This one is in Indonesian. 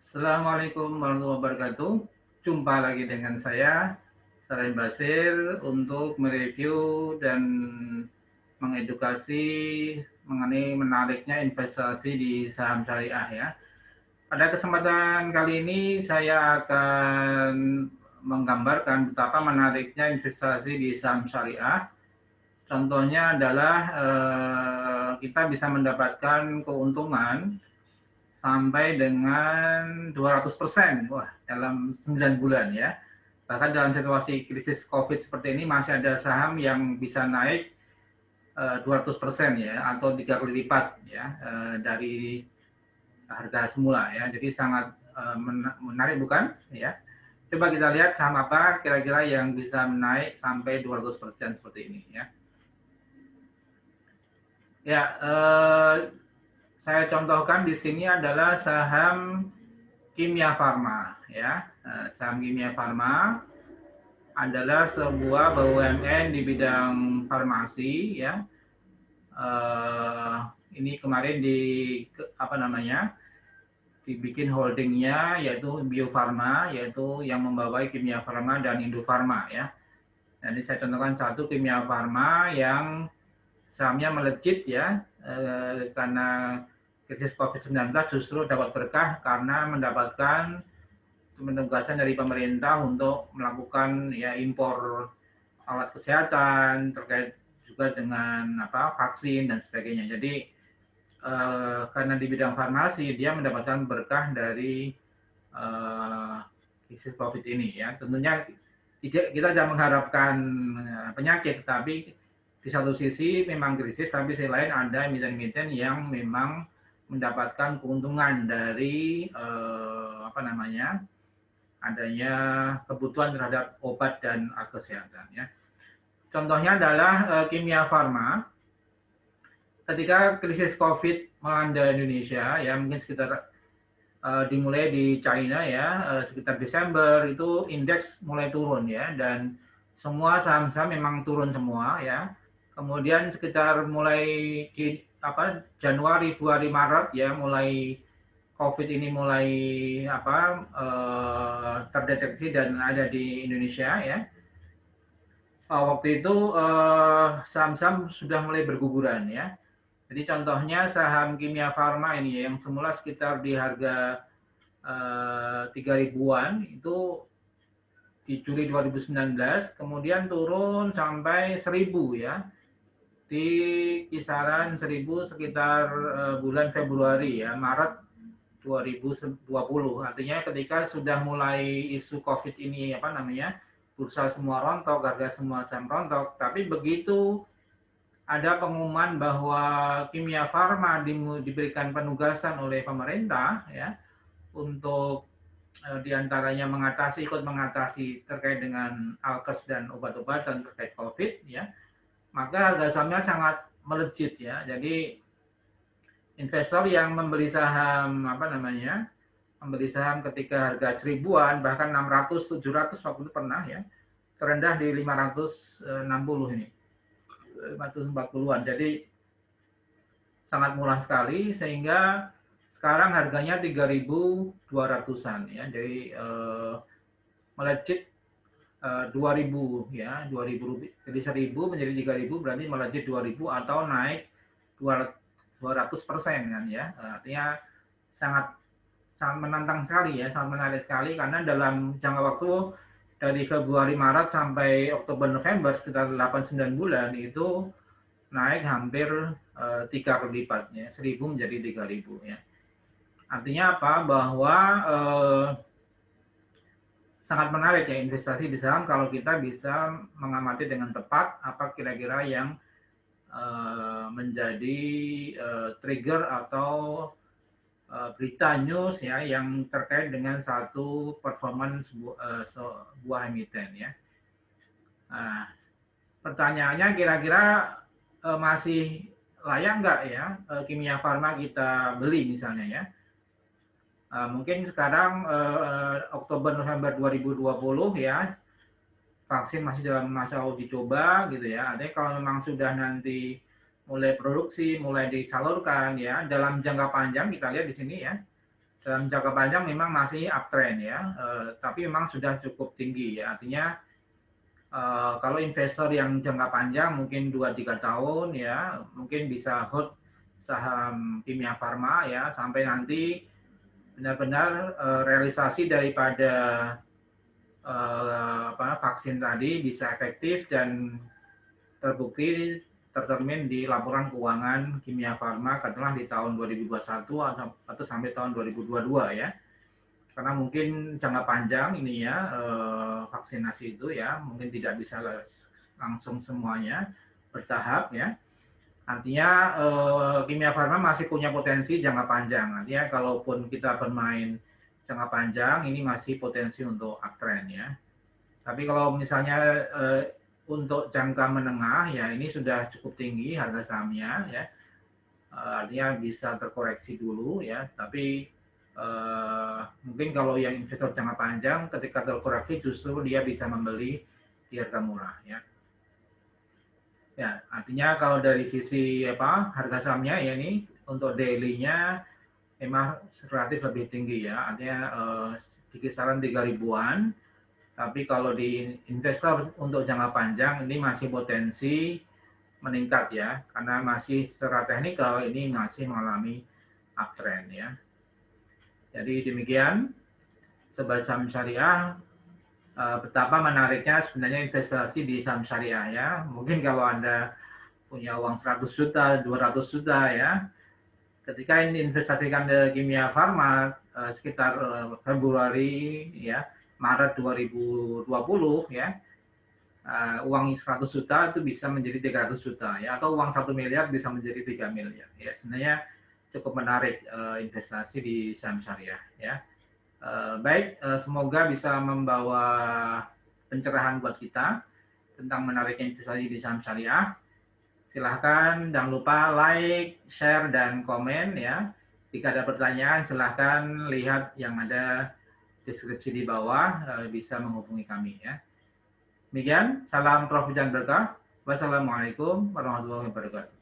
Assalamualaikum warahmatullahi wabarakatuh. Jumpa lagi dengan saya, Salim Basir, untuk mereview dan mengedukasi mengenai menariknya investasi di saham syariah ya. Pada kesempatan kali ini saya akan menggambarkan betapa menariknya investasi di saham syariah. Contohnya adalah kita bisa mendapatkan keuntungan sampai dengan 200%. Wah, dalam 9 bulan ya. Bahkan dalam situasi krisis COVID seperti ini masih ada saham yang bisa naik 200% ya, atau 3 kali lipat ya dari harga semula ya. Jadi sangat menarik bukan ya. Coba kita lihat saham apa kira-kira yang bisa menaik sampai 200% seperti ini ya. Ya, saya contohkan di sini adalah saham Kimia Farma ya. Saham Kimia Farma adalah sebuah BUMN di bidang farmasi ya. Ini kemarin dibikin holdingnya yaitu Bio Farma, yaitu yang membawai Kimia Farma dan Indo Farma ya. Jadi saya contohkan satu Kimia Farma yang sahamnya melejit ya, karena krisis COVID-19 justru dapat berkah karena mendapatkan penugasan dari pemerintah untuk melakukan ya impor alat kesehatan terkait juga dengan vaksin dan sebagainya. Jadi karena di bidang farmasi dia mendapatkan berkah dari krisis COVID ini ya. Tentunya kita tidak mengharapkan penyakit, tapi di satu sisi memang krisis, tapi di sisi lain ada emiten-emiten yang memang mendapatkan keuntungan dari adanya kebutuhan terhadap obat dan alat kesehatan ya. Contohnya adalah Kimia Farma. Ketika krisis COVID melanda Indonesia ya, mungkin sekitar dimulai di China ya, sekitar Desember itu indeks mulai turun ya, dan semua saham-saham memang turun semua ya. Kemudian sekitar mulai di Januari, Februari, Maret ya, mulai COVID ini mulai terdeteksi dan ada di Indonesia ya. Waktu itu saham-saham sudah mulai berguguran ya. Jadi contohnya saham Kimia Farma ini yang semula sekitar di harga 3.000-an itu di Juli 2019, kemudian turun sampai 1.000 ya, di kisaran 1.000 sekitar bulan Februari ya, Maret 2020. Artinya ketika sudah mulai isu COVID ini bursa semua rontok, harga semua saham rontok, tapi begitu ada pengumuman bahwa Kimia Farma diberikan penugasan oleh pemerintah ya untuk diantaranya ikut mengatasi terkait dengan alkes dan obat-obatan terkait COVID ya, maka harga sahamnya sangat melejit ya. Jadi investor yang membeli saham ketika harga 1.000-an bahkan 600, 700 waktu itu pernah ya, terendah di 560 ini. 540-an. Jadi sangat murah sekali sehingga sekarang harganya 3.200-an ya. Jadi melejit 2.000 ya, 2.000 rupiah. Jadi 1.000 menjadi 3.000 berarti melejit 2.000 atau naik 200% kan ya. Artinya sangat menantang sekali ya, sangat menarik sekali karena dalam jangka waktu dari Februari Maret sampai Oktober November sekitar 8-9 bulan itu naik hampir 3 kali lipatnya, 1.000 menjadi 3.000 ya. Artinya apa? Bahwa sangat menarik ya investasi di saham kalau kita bisa mengamati dengan tepat apa kira-kira yang menjadi trigger atau berita news ya yang terkait dengan satu performance sebuah emiten ya. Nah, pertanyaannya kira-kira masih layak nggak ya Kimia Farma kita beli misalnya ya. Mungkin sekarang Oktober November 2020 ya, vaksin masih dalam masa uji coba gitu ya. Artinya kalau memang sudah nanti mulai produksi, mulai disalurkan ya, dalam jangka panjang kita lihat di sini ya, dalam jangka panjang memang masih uptrend ya, tapi memang sudah cukup tinggi ya. Artinya kalau investor yang jangka panjang mungkin 2-3 tahun ya, mungkin bisa hold saham Kimia Farma ya sampai nanti benar-benar realisasi daripada vaksin tadi bisa efektif dan terbukti tercermin di laporan keuangan Kimia Farma katakanlah di tahun 2021 atau sampai tahun 2022 ya. Karena mungkin jangka panjang ini ya vaksinasi itu ya, mungkin tidak bisa langsung semuanya, bertahap ya. Artinya Kimia Farma masih punya potensi jangka panjang. Artinya kalaupun kita bermain jangka panjang, ini masih potensi untuk uptrend ya. Tapi kalau misalnya untuk jangka menengah ya ini sudah cukup tinggi harga sahamnya ya, artinya bisa terkoreksi dulu ya. Tapi mungkin kalau yang investor jangka panjang ketika terkoreksi justru dia bisa membeli di harga murah ya. Ya, artinya kalau dari sisi harga sahamnya ya ini untuk daily-nya memang relatif lebih tinggi ya, artinya di kisaran 3 ribuan. Tapi kalau di investor untuk jangka panjang ini masih potensi meningkat ya, karena masih secara teknikal ini masih mengalami uptrend ya. Jadi demikian Sobat Saham Syariah, betapa menariknya sebenarnya investasi di saham syariah ya. Mungkin kalau Anda punya uang 100 juta, 200 juta ya, ketika ini investasikan ke Kimia Farma sekitar Februari ya, Maret 2020 ya, uang 100 juta itu bisa menjadi 300 juta ya, atau uang 1 miliar bisa menjadi 3 miliar ya. Sebenarnya cukup menarik investasi di saham syariah ya. Baik, semoga bisa membawa pencerahan buat kita tentang menariknya investasi di saham syariah. Silahkan jangan lupa like, share, dan komen ya. Jika ada pertanyaan silahkan lihat yang ada deskripsi di bawah, bisa menghubungi kami ya. Demikian, salam profit dan berkah. Wassalamualaikum warahmatullahi wabarakatuh.